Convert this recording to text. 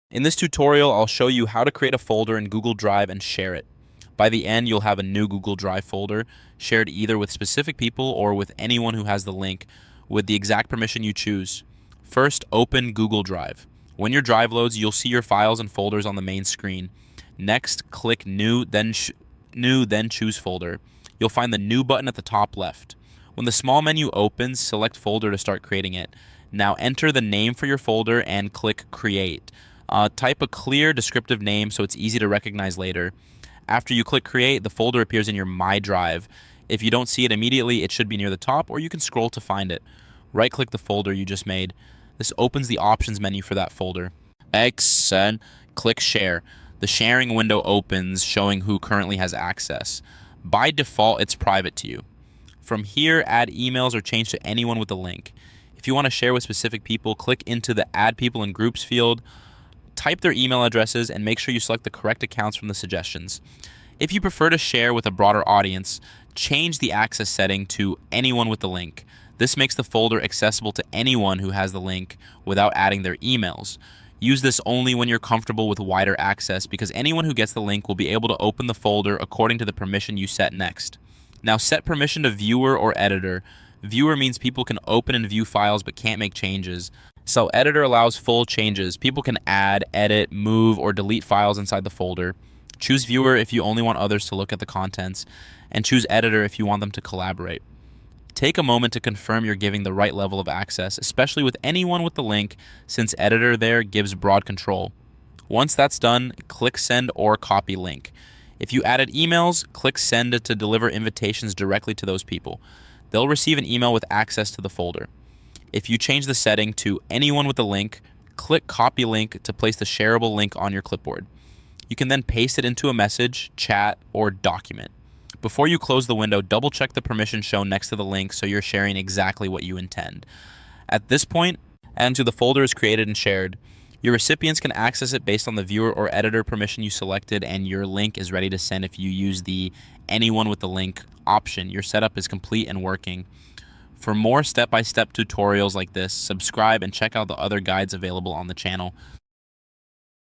In this tutorial, I'll show you how to create a folder in Google Drive and share it. By the end, you'll have a new Google Drive folder shared either with specific people or with anyone who has the link with the exact permission you choose. First, open Google Drive. When your drive loads, you'll see your files and folders on the main screen. Next, click New, then Choose Folder. You'll find the New button at the top left. When the small menu opens, select Folder to start creating it. Now enter the name for your folder and click Create. Type a clear, descriptive name so it's easy to recognize later. After you click Create, the folder appears in your My Drive. If you don't see it immediately, it should be near the top, or you can scroll to find it. Right-click the folder you just made. This opens the Options menu for that folder. Then click Share. The sharing window opens, showing who currently has access. By default, it's private to you. From here, add emails or change to anyone with the link. If you want to share with specific people, click into the Add People in Groups field, type their email addresses, and make sure you select the correct accounts from the suggestions. If you prefer to share with a broader audience, change the access setting to anyone with the link. This makes the folder accessible to anyone who has the link without adding their emails. Use this only when you're comfortable with wider access, because anyone who gets the link will be able to open the folder according to the permission you set next. Now set permission to viewer or editor. Viewer means people can open and view files but can't make changes. So editor allows full changes. People can add, edit, move, or delete files inside the folder. Choose viewer if you only want others to look at the contents, and choose editor if you want them to collaborate. Take a moment to confirm you're giving the right level of access, especially with anyone with the link, since editor there gives broad control. Once that's done, click Send or Copy Link. If you added emails, click Send to deliver invitations directly to those people. They'll receive an email with access to the folder. If you change the setting to anyone with a link, click Copy Link to place the shareable link on your clipboard. You can then paste it into a message, chat, or document. Before you close the window, double-check the permission shown next to the link so you're sharing exactly what you intend. At this point, after the folder is created and shared, your recipients can access it based on the viewer or editor permission you selected, and your link is ready to send if you use the Anyone with the Link option. Your setup is complete and working. For more step-by-step tutorials like this, subscribe and check out the other guides available on the channel.